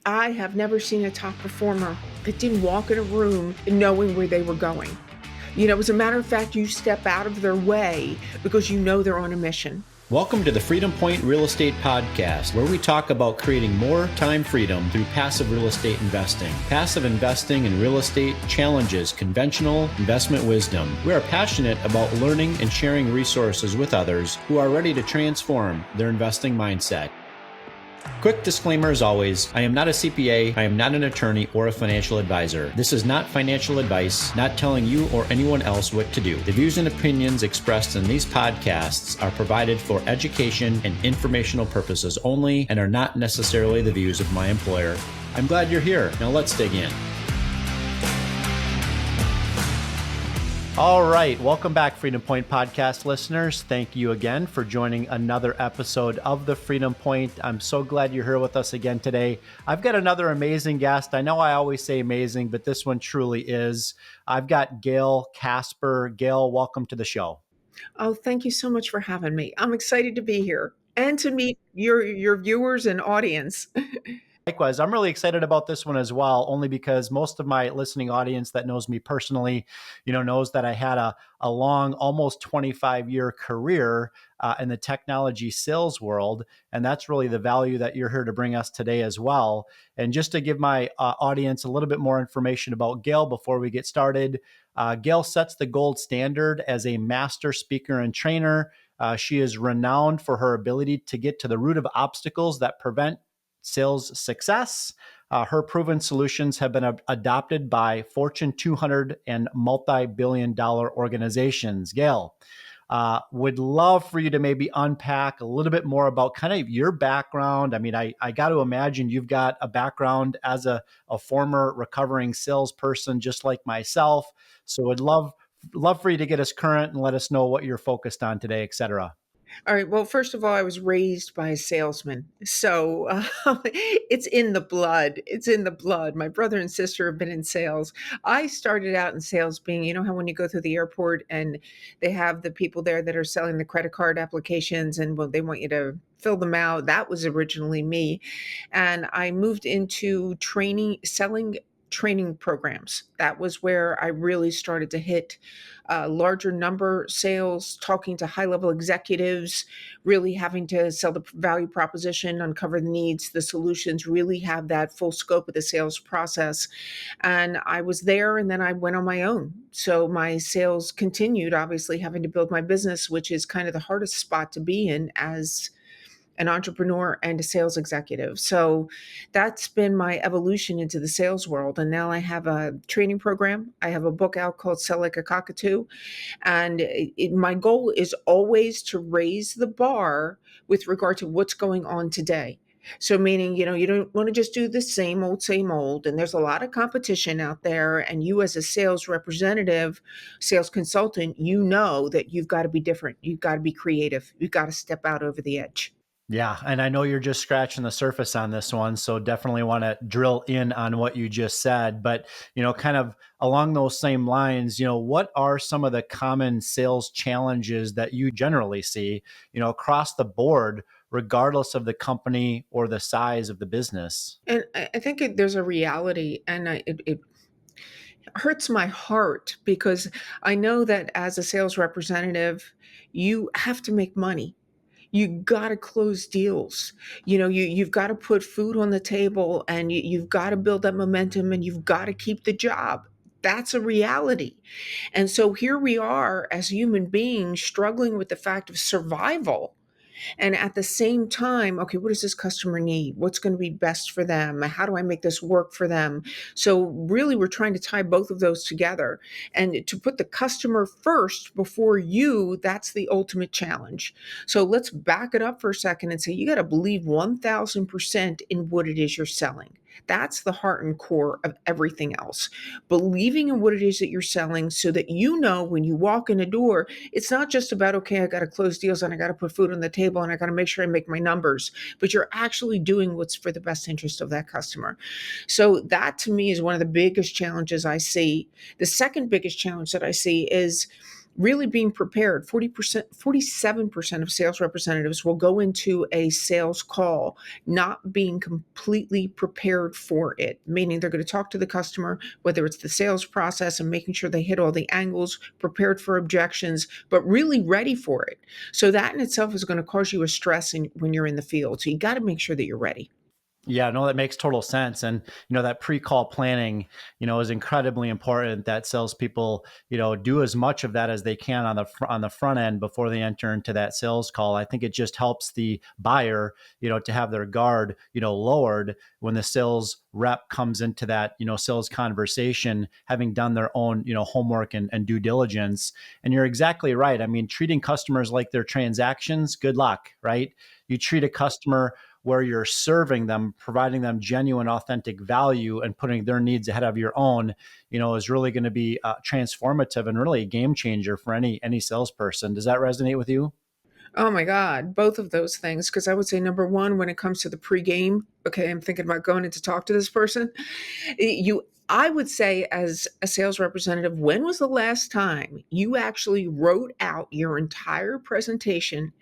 I have never seen a top performer that didn't walk in a room knowing where they were going. As a matter of fact, you step out of their way because you know they're on a mission. Welcome to the Freedom Point Real Estate Podcast, where we talk about creating more time freedom through passive real estate investing. Passive investing in real estate challenges conventional investment wisdom. We are passionate about learning and sharing resources with others who are ready to transform their investing mindset. Quick disclaimer as always, I am not a CPA, I am not an attorney or a financial advisor. This is not financial advice, not telling you or anyone else what to do. The views and opinions expressed in these podcasts are provided for education and informational purposes only and are not necessarily the views of my employer. I'm glad you're here. Now let's dig in. All right. Welcome back, Freedom Point Podcast listeners. Thank you again for joining another episode of the Freedom Point. I'm so glad you're here with us again today. I've got another amazing guest. I know I always say amazing, but this one truly is. I've got Gail Kasper. Gail, welcome to the show. Oh, thank you so much for having me. I'm excited to be here and to meet your viewers and audience. Likewise, I'm really excited about this one as well, only because most of my listening audience that knows me personally, knows that I had a long, almost 25-year career in the technology sales world. And that's really the value that you're here to bring us today as well. And just to give my audience a little bit more information about Gail before we get started, Gail sets the gold standard as a master speaker and trainer. She is renowned for her ability to get to the root of obstacles that prevent sales success. Her proven solutions have been adopted by Fortune 200 and multi-billion-dollar organizations. Gail, would love for you to maybe unpack a little bit more about kind of your background. I mean, I got to imagine you've got a background as a former recovering salesperson, just like myself. So would love for you to get us current and let us know what you're focused on today, et cetera. All right. Well, first of all, I was raised by a salesman. So it's in the blood. It's in the blood. My brother and sister have been in sales. I started out in sales being, how when you go through the airport and they have the people there that are selling the credit card applications and they want you to fill them out. That was originally me. And I moved into selling training programs. That was where I really started to hit larger number sales, talking to high level executives, really having to sell the value proposition, uncover the needs, the solutions, really have that full scope of the sales process. And I was there and then I went on my own. So my sales continued, obviously having to build my business, which is kind of the hardest spot to be in as an entrepreneur and a sales executive. So that's been my evolution into the sales world. And now I have a training program. I have a book out called Sell Like a Cockatoo. And my goal is always to raise the bar with regard to what's going on today. So meaning, you don't want to just do the same old, and there's a lot of competition out there. And you as a sales representative, sales consultant, you know that you've got to be different. You've got to be creative. You've got to step out over the edge. Yeah. And I know you're just scratching the surface on this one. So definitely want to drill in on what you just said. But, kind of along those same lines, what are some of the common sales challenges that you generally see, across the board, regardless of the company or the size of the business? And I think there's a reality, and it hurts my heart because I know that as a sales representative, you have to make money. You got to close deals. You've got to put food on the table, and you've got to build that momentum, and you've got to keep the job. That's a reality. And so here we are as human beings struggling with the fact of survival. And at the same time, okay, what does this customer need? What's going to be best for them? How do I make this work for them? So really, we're trying to tie both of those together. And to put the customer first before you, that's the ultimate challenge. So let's back it up for a second and say, you got to believe 1000% in what it is you're selling. That's the heart and core of everything else. Believing in what it is that you're selling so that when you walk in the door, it's not just about, okay, I got to close deals and I got to put food on the table and I got to make sure I make my numbers, but you're actually doing what's for the best interest of that customer. So that to me is one of the biggest challenges I see. The second biggest challenge that I see is really being prepared. 40%, 47% of sales representatives will go into a sales call not being completely prepared for it, meaning they're going to talk to the customer, whether it's the sales process and making sure they hit all the angles, prepared for objections, but really ready for it. So that in itself is going to cause you a stress when you're in the field. So you got to make sure that you're ready. Yeah, no, that makes total sense. And, that pre-call planning, is incredibly important that salespeople, do as much of that as they can on the front end before they enter into that sales call. I think it just helps the buyer, to have their guard, lowered when the sales rep comes into that, sales conversation, having done their own, homework and due diligence. And you're exactly right. I mean, treating customers like they're transactions, good luck, right? You treat a customer where you're serving them, providing them genuine, authentic value, and putting their needs ahead of your own, is really going to be transformative and really a game changer for any salesperson. Does that resonate with you? Oh my God, both of those things. Because I would say number one, when it comes to the pregame, okay, I'm thinking about going in to talk to this person. I would say, as a sales representative, when was the last time you actually wrote out your entire presentation,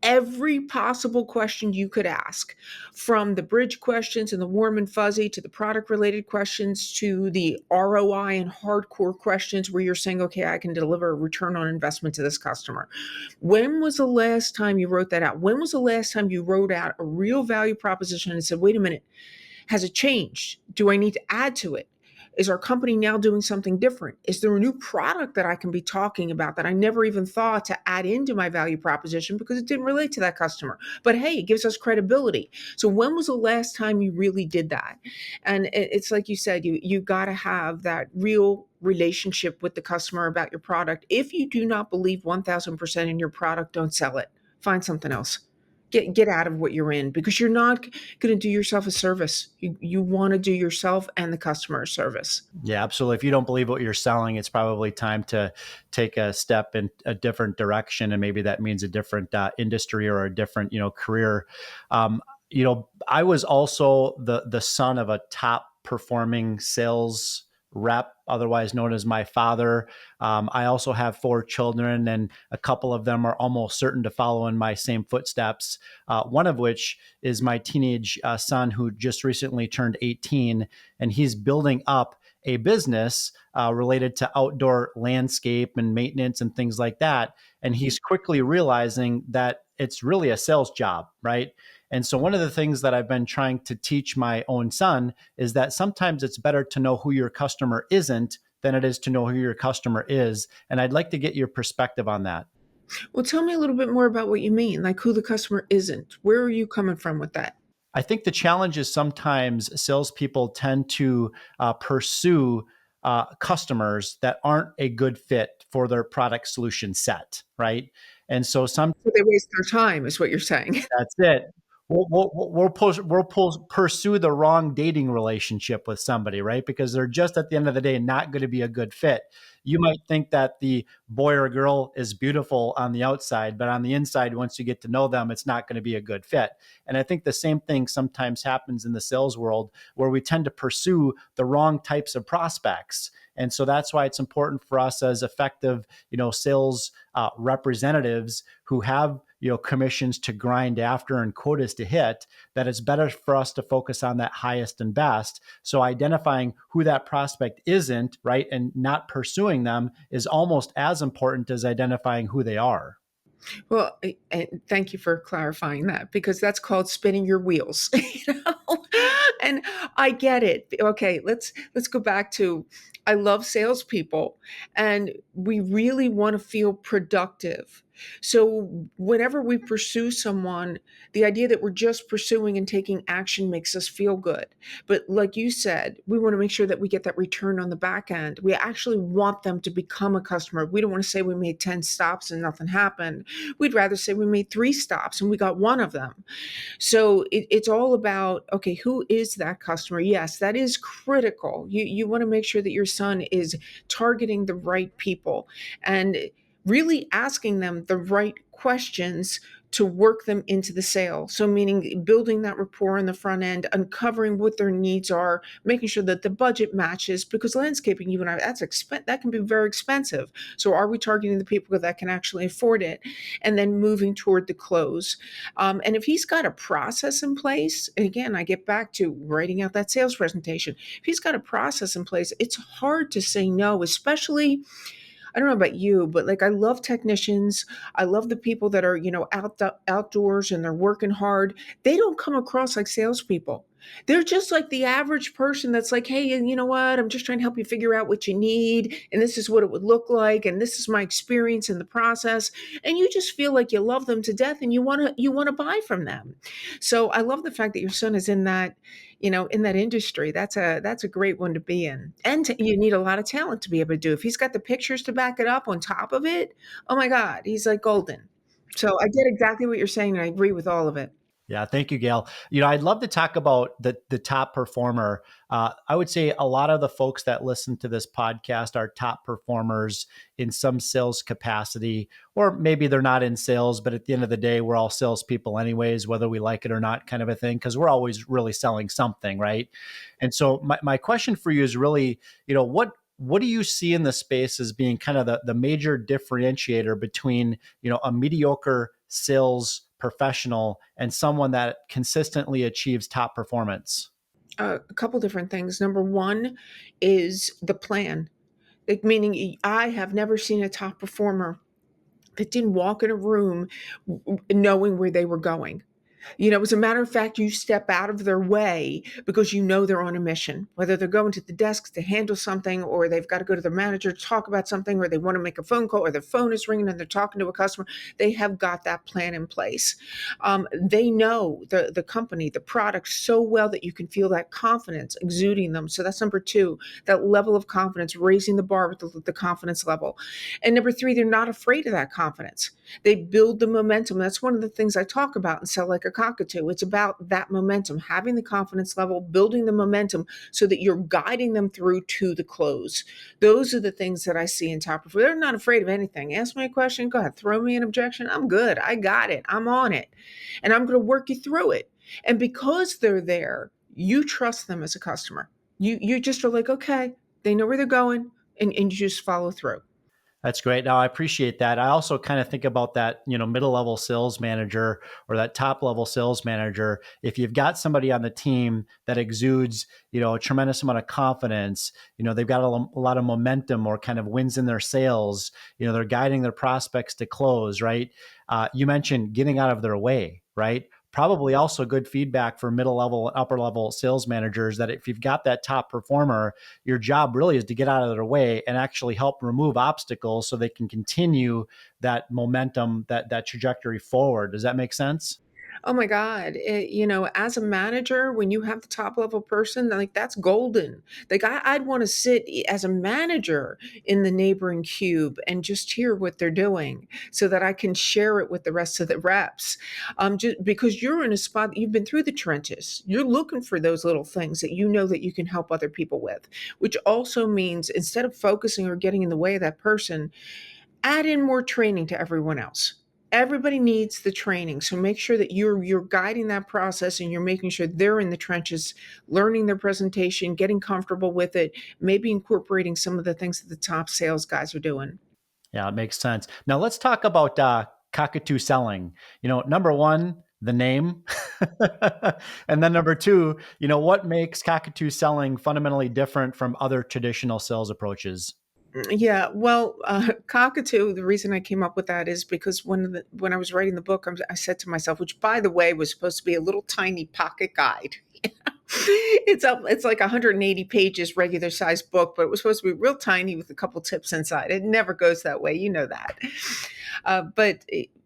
every possible question you could ask, from the bridge questions and the warm and fuzzy to the product related questions to the ROI and hardcore questions where you're saying, okay, I can deliver a return on investment to this customer? When was the last time you wrote that out? When was the last time you wrote out a real value proposition and said, wait a minute, has it changed? Do I need to add to it? Is our company now doing something different? Is there a new product that I can be talking about that I never even thought to add into my value proposition because it didn't relate to that customer? But hey, it gives us credibility. So when was the last time you really did that? And it's like you said, you got to have that real relationship with the customer about your product. If you do not believe 1000% in your product, don't sell it. Find something else. Get out of what you're in, because you're not going to do yourself a service. You want to do yourself and the customer a service. Yeah, absolutely. If you don't believe what you're selling, it's probably time to take a step in a different direction, and maybe that means a different industry or a different, career. I was also the son of a top performing sales rep, otherwise known as my father. I also have 4 children, and a couple of them are almost certain to follow in my same footsteps. One of which is my teenage son, who just recently turned 18, and he's building up a business related to outdoor landscape and maintenance and things like that. And he's quickly realizing that it's really a sales job, right? And so, one of the things that I've been trying to teach my own son is that sometimes it's better to know who your customer isn't than it is to know who your customer is. And I'd like to get your perspective on that. Well, tell me a little bit more about what you mean, like who the customer isn't. Where are you coming from with that? I think the challenge is sometimes salespeople tend to pursue customers that aren't a good fit for their product solution set, right? And so some So they waste their time, is what you're saying. That's it. We'll pursue the wrong dating relationship with somebody, right? Because they're just at the end of the day not going to be a good fit. You might think that the boy or girl is beautiful on the outside, but on the inside, once you get to know them, it's not going to be a good fit. And I think the same thing sometimes happens in the sales world, where we tend to pursue the wrong types of prospects. And so that's why it's important for us as effective, sales representatives who have, commissions to grind after and quotas to hit, that it's better for us to focus on that highest and best. So identifying who that prospect isn't, right, and not pursuing them is almost as important as identifying who they are. Well, and thank you for clarifying that, because that's called spinning your wheels. And I get it. Okay, let's go back to, I love salespeople, and we really want to feel productive. So whenever we pursue someone, the idea that we're just pursuing and taking action makes us feel good. But like you said, we want to make sure that we get that return on the back end. We actually want them to become a customer. We don't want to say we made 10 stops and nothing happened. We'd rather say we made 3 stops and we got one of them. So it's all about, okay, who is that customer? Yes, that is critical. You want to make sure that your son is targeting the right people and really asking them the right questions to work them into the sale. So meaning building that rapport on the front end, uncovering what their needs are, making sure that the budget matches, because landscaping, you and I, that can be very expensive. So are we targeting the people that can actually afford it? And then moving toward the close. And if he's got a process in place, and again, I get back to writing out that sales presentation. If he's got a process in place, it's hard to say no, especially, I don't know about you, but like I love technicians. I love the people that are, outdoors and they're working hard. They don't come across like salespeople. They're just like the average person that's like, hey, and you know what? I'm just trying to help you figure out what you need. And this is what it would look like. And this is my experience in the process. And you just feel like you love them to death and you want to buy from them. So I love the fact that your son is in that industry. That's a great one to be in. And you need a lot of talent to be able to do. If he's got the pictures to back it up on top of it, oh my God, he's like golden. So I get exactly what you're saying, and I agree with all of it. Yeah, thank you, Gail. I'd love to talk about the top performer. I would say a lot of the folks that listen to this podcast are top performers in some sales capacity, or maybe they're not in sales, but at the end of the day, we're all salespeople anyways, whether we like it or not, kind of a thing, because we're always really selling something, right? And so my question for you is really, what do you see in the space as being kind of the major differentiator between, a mediocre sales professional and someone that consistently achieves top performance? A couple different things. Number one is the plan. Like, meaning, I have never seen a top performer that didn't walk in a room knowing where they were going. As a matter of fact, you step out of their way because you know they're on a mission, whether they're going to the desk to handle something, or they've got to go to their manager to talk about something, or they want to make a phone call, or their phone is ringing and they're talking to a customer. They have got that plan in place. They know the company, the product so well that you can feel that confidence exuding them. So that's number two, that level of confidence, raising the bar with the confidence level. And number three, they're not afraid of that confidence. They build the momentum. That's one of the things I talk about in Sell Like a Cockatoo. It's about that momentum, having the confidence level, building the momentum so that you're guiding them through to the close. Those are the things that I see in top performers. They're not afraid of anything. Ask me a question, go ahead, throw me an objection. I'm good. I got it. I'm on it. And I'm going to work you through it. And because they're there, you trust them as a customer. You just are like, okay, they know where they're going, and you just follow through. That's great. Now I appreciate that. I also kind of think about that, middle level sales manager or that top level sales manager. If you've got somebody on the team that exudes, a tremendous amount of confidence, they've got a lot of momentum or kind of wins in their sales, they're guiding their prospects to close, right? You mentioned getting out of their way, right? Probably also good feedback for middle level and upper level sales managers that if you've got that top performer, your job really is to get out of their way and actually help remove obstacles so they can continue that momentum, that trajectory forward. Does that make sense? Oh my God. As a manager, when you have the top level person, like that's golden. Like I'd want to sit as a manager in the neighboring cube and just hear what they're doing so that I can share it with the rest of the reps. Just because you're in a spot, you've been through the trenches. You're looking for those little things that you know that you can help other people with, which also means instead of focusing or getting in the way of that person, add in more training to everyone else. Everybody needs the training. So make sure that you're guiding that process and you're making sure they're in the trenches, learning their presentation, getting comfortable with it, maybe incorporating some of the things that the top sales guys are doing. Yeah, it makes sense. Now let's talk about cockatoo selling. Number one, the name. And then number two, what makes cockatoo selling fundamentally different from other traditional sales approaches? Yeah, well, cockatoo. The reason I came up with that is because when I was writing the book, I said to myself, which by the way was supposed to be a little tiny pocket guide. It's like 180 pages, regular size book, but it was supposed to be real tiny with a couple tips inside. It never goes that way, you know that.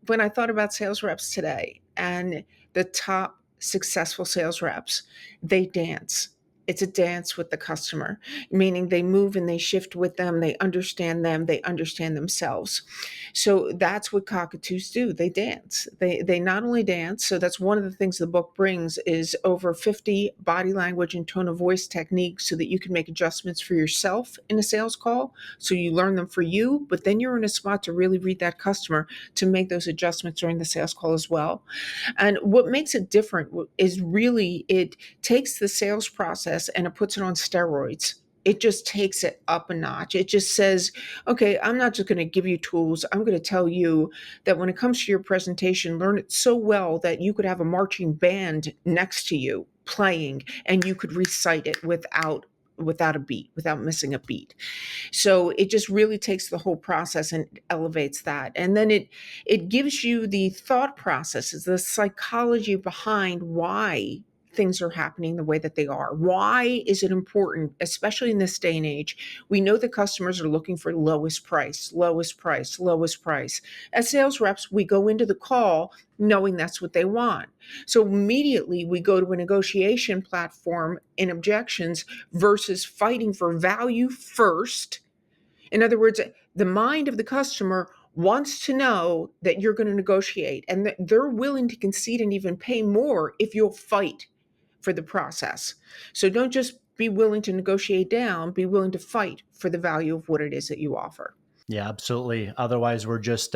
When I thought about sales reps today and the top successful sales reps, they dance. It's a dance with the customer, meaning they move and they shift with them, they understand themselves. So that's what cockatoos do. They dance. They not only dance, so that's one of the things the book brings is over 50 body language and tone of voice techniques so that you can make adjustments for yourself in a sales call. So you learn them for you, but then you're in a spot to really read that customer to make those adjustments during the sales call as well. And what makes it different is really it takes the sales process and it puts it on steroids. It just takes it up a notch. It just says, okay, I'm not just going to give you tools. I'm going to tell you that when it comes to your presentation, learn it so well that you could have a marching band next to you playing and you could recite it without a beat, without missing a beat. So it just really takes the whole process and elevates that. And then it gives you the thought processes, the psychology behind why things are happening the way that they are. Why is it important, especially in this day and age? We know that customers are looking for lowest price, lowest price, lowest price. As sales reps, we go into the call knowing that's what they want. So immediately we go to a negotiation platform in objections versus fighting for value first. In other words, the mind of the customer wants to know that you're going to negotiate and that they're willing to concede and even pay more if you'll fight for the process. So don't just be willing to negotiate down, be willing to fight for the value of what it is that you offer. Yeah, absolutely. Otherwise, we're just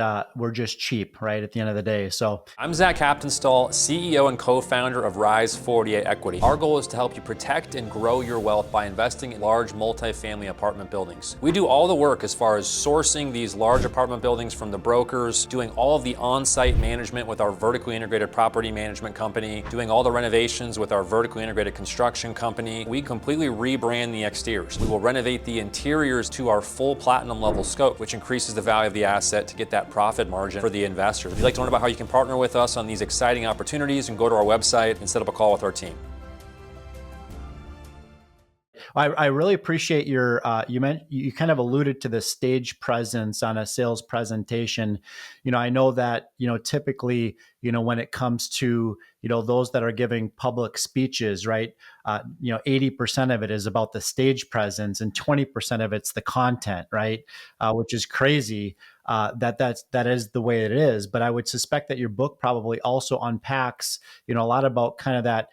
cheap, right? At the end of the day. So I'm Zach Captainstall, CEO and co-founder of Rise 48 Equity. Our goal is to help you protect and grow your wealth by investing in large multifamily apartment buildings. We do all the work as far as sourcing these large apartment buildings from the brokers, doing all of the on-site management with our vertically integrated property management company, doing all the renovations with our vertically integrated construction company. We completely rebrand the exteriors. We will renovate the interiors to our full platinum level scope, which increases the value of the asset to get that profit margin for the investor. If you'd like to learn about how you can partner with us on these exciting opportunities, and go to our website and set up a call with our team. I really appreciate your you kind of alluded to the stage presence on a sales presentation. I know that typically when it comes to those that are giving public speeches, right? 80% of it is about the stage presence, and 20% of it's the content, right? Which is crazy. That is the way it is. But I would suspect that your book probably also unpacks a lot about kind of that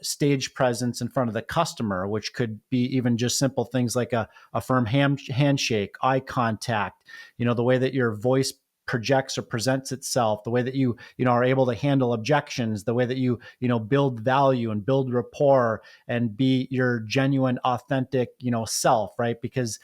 stage presence in front of the customer, which could be even just simple things like a firm handshake, eye contact, the way that your voice projects or presents itself, the way that you are able to handle objections, the way that you build value and build rapport and be your genuine, authentic self, right? Because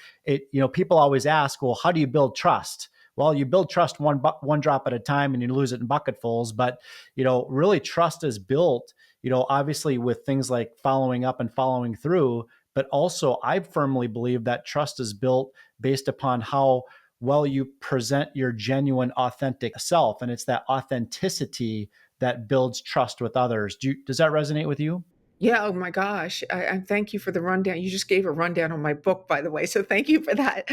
people always ask, well, how do you build trust? Well, you build trust one drop at a time and you lose it in bucketfuls. But really trust is built obviously with things like following up and following through. But also, I firmly believe that trust is built based upon how well you present your genuine, authentic self. And it's that authenticity that builds trust with others. Does that resonate with you? Yeah, oh my gosh. I thank you for the rundown. You just gave a rundown on my book, by the way. So thank you for that.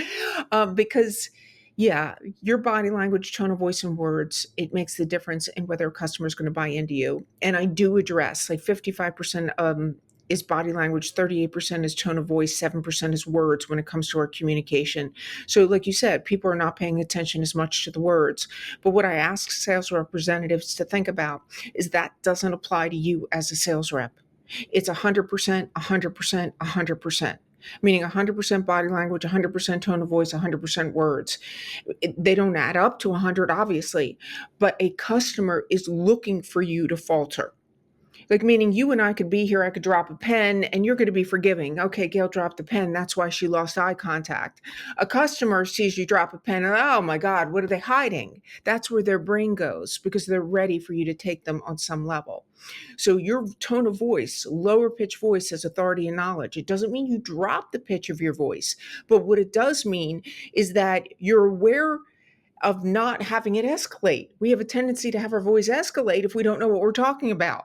Because, yeah, your body language, tone of voice, and words, it makes the difference in whether a customer is going to buy into you. And I do address like 55% is body language, 38% is tone of voice, 7% is words when it comes to our communication. So, like you said, people are not paying attention as much to the words. But what I ask sales representatives to think about is that doesn't apply to you as a sales rep. It's 100%, 100%, 100%, meaning 100% body language, 100% tone of voice, 100% words. They don't add up to 100, obviously, but a customer is looking for you to falter. Like, meaning you and I could be here, I could drop a pen and you're going to be forgiving. Okay, Gail dropped the pen. That's why she lost eye contact. A customer sees you drop a pen and, oh my God, what are they hiding? That's where their brain goes because they're ready for you to take them on some level. So your tone of voice, lower pitch voice has authority and knowledge. It doesn't mean you drop the pitch of your voice, but what it does mean is that you're aware of not having it escalate. We have a tendency to have our voice escalate if we don't know what we're talking about.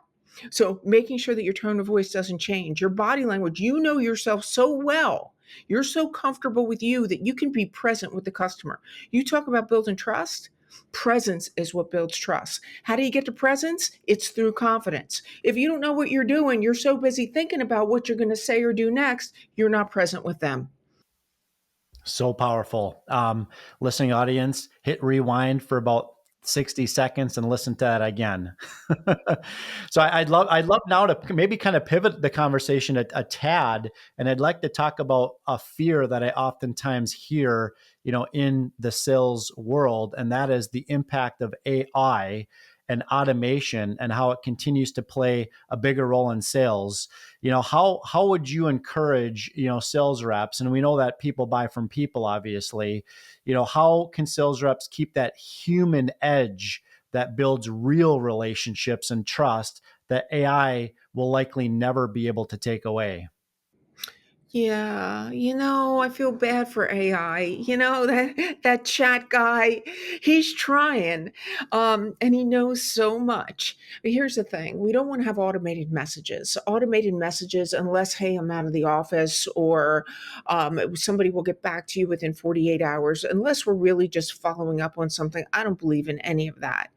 So making sure that your tone of voice doesn't change, your body language, you know yourself so well. You're so comfortable with you that you can be present with the customer. You talk about building trust. Presence is what builds trust. How do you get to presence? It's through confidence. If you don't know what you're doing, you're so busy thinking about what you're going to say or do next, you're not present with them. So powerful. Listening audience, hit rewind for about 60 seconds and listen to that again. So I'd love now to maybe kind of pivot the conversation a tad, and I'd like to talk about a fear that I oftentimes hear, in the sales world, and that is the impact of AI and automation and how it continues to play a bigger role in sales. How would you encourage, sales reps? And we know that people buy from people, obviously. How can sales reps keep that human edge that builds real relationships and trust that AI will likely never be able to take away? Yeah, I feel bad for AI. That chat guy, he's trying, and he knows so much. But here's the thing: we don't want to have automated messages. Automated messages, unless, hey, I'm out of the office, or somebody will get back to you within 48 hours. Unless we're really just following up on something, I don't believe in any of that.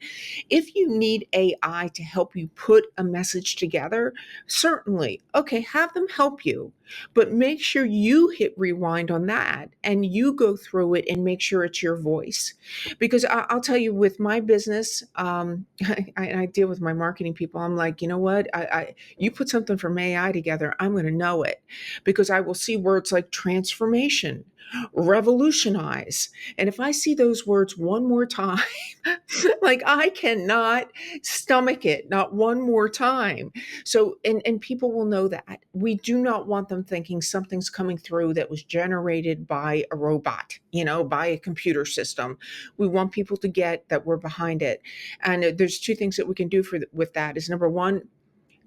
If you need AI to help you put a message together, certainly, okay, have them help you. But make sure you hit rewind on that and you go through it and make sure it's your voice. Because I'll tell you, with my business, I deal with my marketing people. I'm like, you know what? You put something from AI together, I'm going to know it, because I will see words like transformation, revolutionize. And if I see those words one more time, like, I cannot stomach it, not one more time. So, and people will know that. We do not want them thinking something's coming through that was generated by a robot, by a computer system. We want people to get that we're behind it. And there's two things that we can do with that is, number one,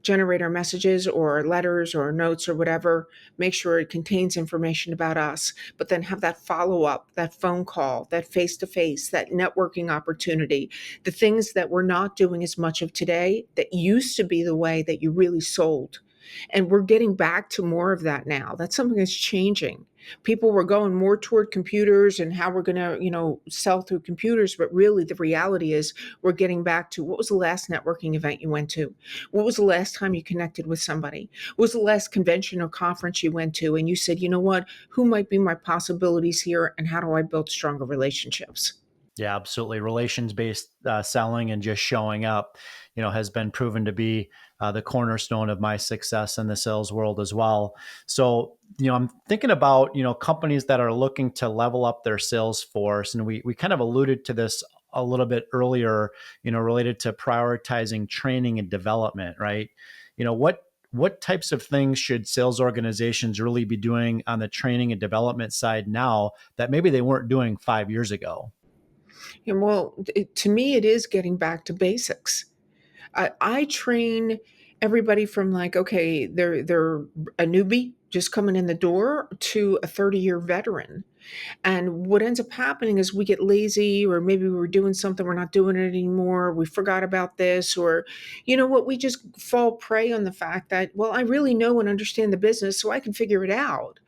generate our messages or letters or notes or whatever, make sure it contains information about us, but then have that follow up, that phone call, that face to face, that networking opportunity, the things that we're not doing as much of today that used to be the way that you really sold. And we're getting back to more of that now. That's something that's changing. People were going more toward computers and how we're going to, sell through computers. But really, the reality is we're getting back to, what was the last networking event you went to? What was the last time you connected with somebody? What was the last convention or conference you went to? And you said, you know what? Who might be my possibilities here? And how do I build stronger relationships? Yeah, absolutely. Relations-based selling and just showing up, has been proven to be the cornerstone of my success in the sales world as well. So, I'm thinking about, companies that are looking to level up their sales force. And we kind of alluded to this a little bit earlier, related to prioritizing training and development, right? What types of things should sales organizations really be doing on the training and development side now that maybe they weren't doing 5 years ago? And well, to me, it is getting back to basics. I train everybody from, like, okay, they're a newbie just coming in the door to a 30-year veteran. And what ends up happening is we get lazy, or maybe we were doing something, we're not doing it anymore. We forgot about this, or what, we just fall prey on the fact that, well, I really know and understand the business, so I can figure it out.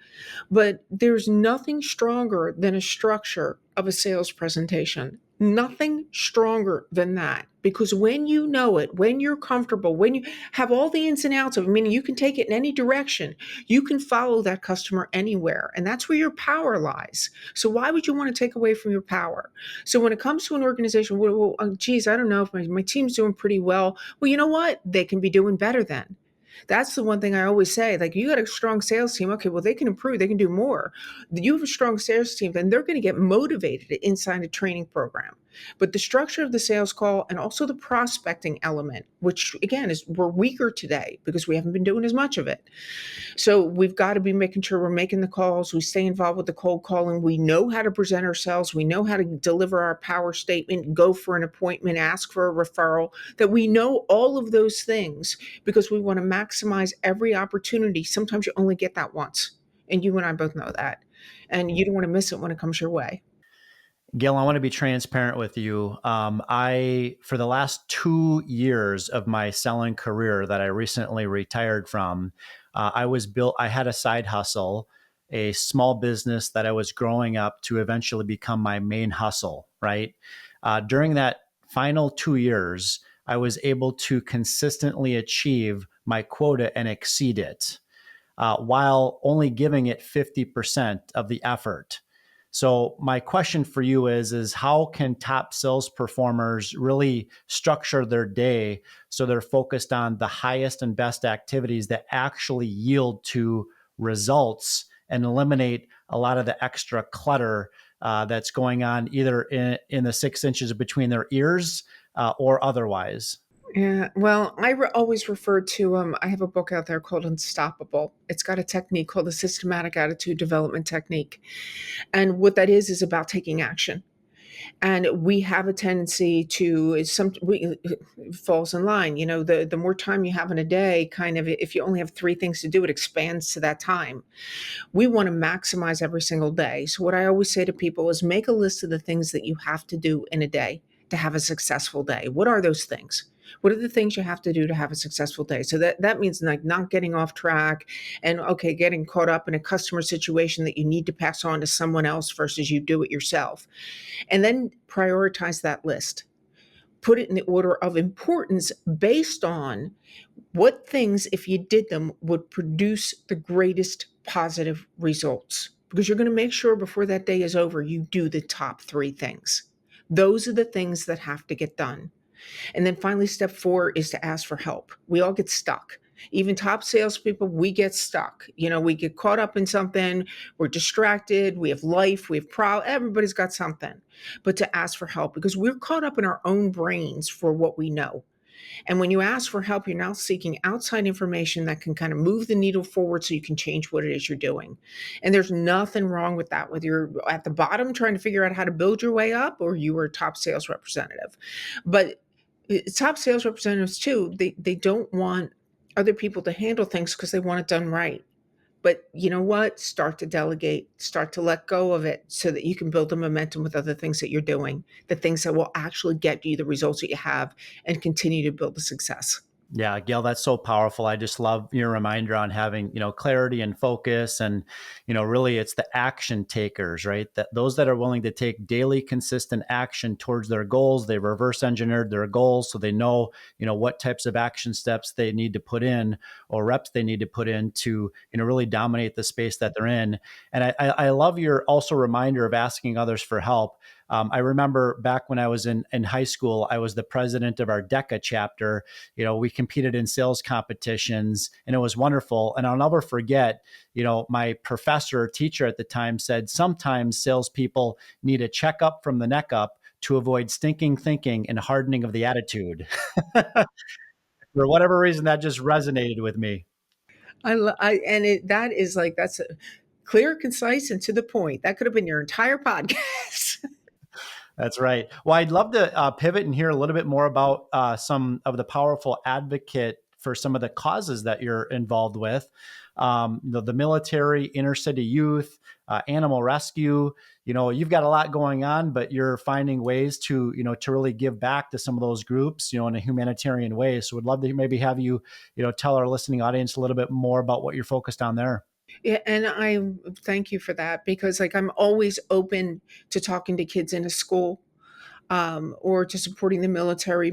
But there's nothing stronger than a structure of a sales presentation. Nothing stronger than that. Because when you know it, when you're comfortable, when you have all the ins and outs of it, meaning you can take it in any direction, you can follow that customer anywhere. And that's where your power lies. So why would you want to take away from your power? So when it comes to an organization, well, geez, I don't know if my team's doing pretty well. Well, you know what? They can be doing better then. That's the one thing I always say. Like, you got a strong sales team. Okay, well, they can improve. They can do more. You have a strong sales team, then they're going to get motivated inside a training program. But the structure of the sales call and also the prospecting element, which again is, we're weaker today because we haven't been doing as much of it. So we've got to be making sure we're making the calls. We stay involved with the cold calling. We know how to present ourselves. We know how to deliver our power statement, go for an appointment, ask for a referral, that we know all of those things because we want to maximize every opportunity. Sometimes you only get that once. And you and I both know that. And you don't want to miss it when it comes your way. Gail, I want to be transparent with you. For the last 2 years of my selling career that I recently retired from, I had a side hustle, a small business that I was growing up to eventually become my main hustle, right? During that final 2 years, I was able to consistently achieve my quota and exceed it, while only giving it 50% of the effort. So my question for you is how can top sales performers really structure their day so they're focused on the highest and best activities that actually yield to results and eliminate a lot of the extra clutter that's going on either in the 6 inches between their ears or otherwise? Yeah, well, always refer to I have a book out there called Unstoppable. It's got a technique called the systematic attitude development technique. And what that is about taking action. And we have a tendency to it falls in line. You know, the more time you have in a day, kind of, if you only have three things to do, it expands to that time. We want to maximize every single day. So what I always say to people is make a list of the things that you have to do in a day to have a successful day. What are those things? What are the things you have to do to have a successful day? So that means like not getting off track and okay, getting caught up in a customer situation that you need to pass on to someone else versus you do it yourself. And then prioritize that list. Put it in the order of importance based on what things, if you did them, would produce the greatest positive results? Because you're going to make sure before that day is over, you do the top three things. Those are the things that have to get done. And then finally, step four is to ask for help. We all get stuck. Even top salespeople, we get stuck. You know, we get caught up in something, we're distracted, we have life, we have problems, everybody's got something. But to ask for help because we're caught up in our own brains for what we know. And when you ask for help, you're now seeking outside information that can kind of move the needle forward so you can change what it is you're doing. And there's nothing wrong with that, whether you're at the bottom trying to figure out how to build your way up or you were a top sales representative. But top sales representatives, too, they don't want other people to handle things because they want it done right. But you know what? Start to delegate, start to let go of it so that you can build the momentum with other things that you're doing, the things that will actually get you the results that you have and continue to build the success. Yeah, Gail, that's so powerful. I just love your reminder on having, clarity and focus and, really it's the action takers, right? That those that are willing to take daily consistent action towards their goals, they reverse engineered their goals so they know, what types of action steps they need to put in or reps they need to put in to, really dominate the space that they're in. And I love your also reminder of asking others for help. I remember back when I was in high school, I was the president of our DECA chapter. We competed in sales competitions and it was wonderful. And I'll never forget, my professor or teacher at the time said, sometimes salespeople need a checkup from the neck up to avoid stinking thinking and hardening of the attitude. For whatever reason, that just resonated with me. That is like, that's clear, concise, and to the point. That could have been your entire podcast. That's right. Well, I'd love to pivot and hear a little bit more about some of the powerful advocate for some of the causes that you're involved with. The military, inner city youth, animal rescue. You've got a lot going on, but you're finding ways to, to really give back to some of those groups, in a humanitarian way. So we'd love to maybe have you, tell our listening audience a little bit more about what you're focused on there. Yeah, and I thank you for that because like I'm always open to talking to kids in a school or to supporting the military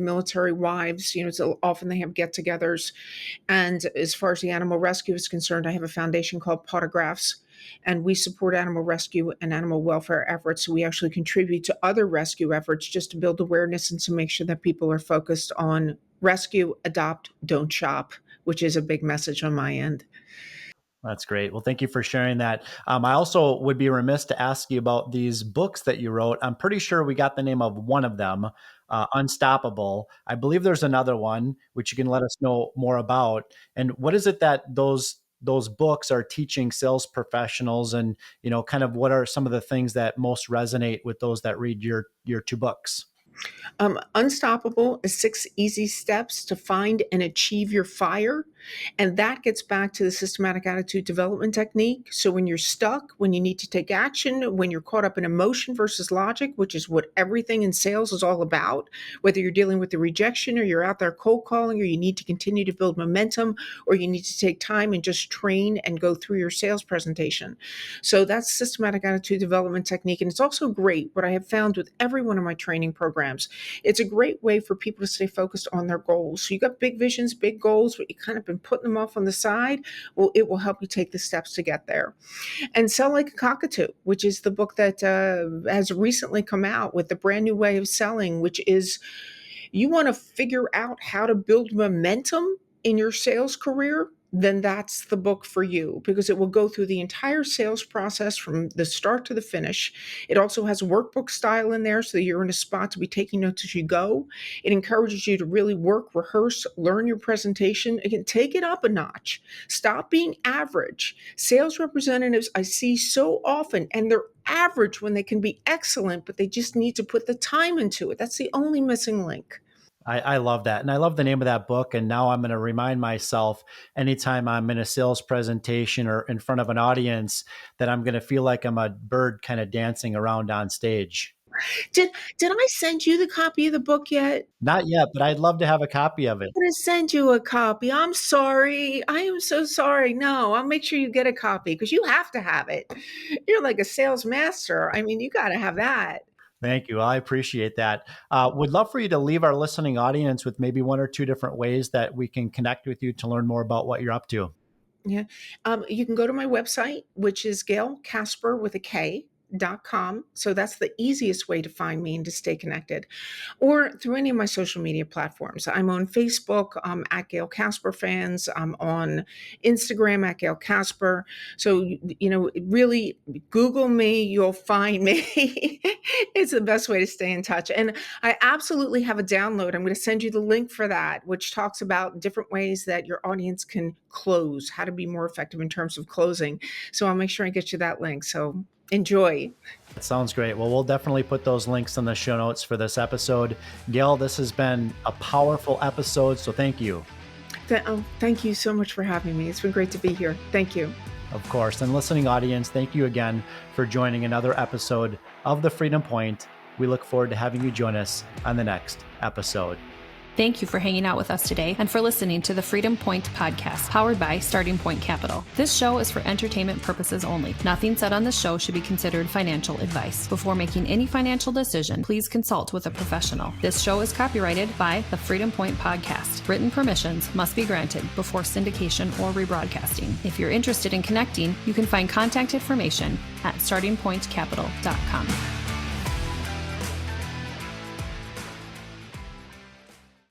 wives. So often they have get-togethers. And as far as the animal rescue is concerned, I have a foundation called Potographs, and we support animal rescue and animal welfare efforts. So we actually contribute to other rescue efforts just to build awareness and to make sure that people are focused on rescue, adopt, don't shop, which is a big message on my end. That's great. Well, thank you for sharing that. I also would be remiss to ask you about these books that you wrote. I'm pretty sure we got the name of one of them, Unstoppable. I believe there's another one, which you can let us know more about. And what is it that those books are teaching sales professionals, and kind of what are some of the things that most resonate with those that read your two books? Unstoppable is 6 easy steps to find and achieve your fire. And that gets back to the systematic attitude development technique. So when you're stuck, when you need to take action, when you're caught up in emotion versus logic, which is what everything in sales is all about, whether you're dealing with the rejection or you're out there cold calling, or you need to continue to build momentum, or you need to take time and just train and go through your sales presentation. So that's systematic attitude development technique. And it's also great what I have found with every one of my training programs. It's a great way for people to stay focused on their goals. So you got big visions, big goals, but you kind of been putting them off on the side. Well, it will help you take the steps to get there. And Sell Like a Cockatoo, which is the book that has recently come out with the brand new way of selling, which is you want to figure out how to build momentum in your sales career, then that's the book for you, because it will go through the entire sales process from the start to the finish. It also has workbook style in there, so that you're in a spot to be taking notes as you go. It encourages you to really work, rehearse, learn your presentation. Again, take it up a notch. Stop being average. Sales representatives I see so often, and they're average when they can be excellent, but they just need to put the time into it. That's the only missing link. I love that. And I love the name of that book. And now I'm going to remind myself anytime I'm in a sales presentation or in front of an audience that I'm going to feel like I'm a bird kind of dancing around on stage. Did I send you the copy of the book yet? Not yet, but I'd love to have a copy of it. I'm going to send you a copy. I'm sorry. I am so sorry. No, I'll make sure you get a copy because you have to have it. You're like a sales master. I mean, you got to have that. Thank you. I appreciate that. Would love for you to leave our listening audience with maybe 1 or 2 different ways that we can connect with you to learn more about what you're up to. Yeah. You can go to my website, which is Gail Kasper with a K.com. So that's the easiest way to find me and to stay connected, or through any of my social media platforms. I'm on Facebook at Gail Kasper Fans. I'm on Instagram at Gail Kasper. So, really Google me, you'll find me. It's the best way to stay in touch. And I absolutely have a download. I'm going to send you the link for that, which talks about different ways that your audience can close, how to be more effective in terms of closing. So I'll make sure I get you that link. So enjoy. That sounds great. Well, we'll definitely put those links in the show notes for this episode. Gail, this has been a powerful episode, so thank you. Thank you so much for having me. It's been great to be here. Thank you. Of course. And listening audience, thank you again for joining another episode of The Freedom Point. We look forward to having you join us on the next episode. Thank you for hanging out with us today and for listening to the Freedom Point podcast, powered by Starting Point Capital. This show is for entertainment purposes only. Nothing said on this show should be considered financial advice. Before making any financial decision, please consult with a professional. This show is copyrighted by the Freedom Point podcast. Written permissions must be granted before syndication or rebroadcasting. If you're interested in connecting, you can find contact information at startingpointcapital.com.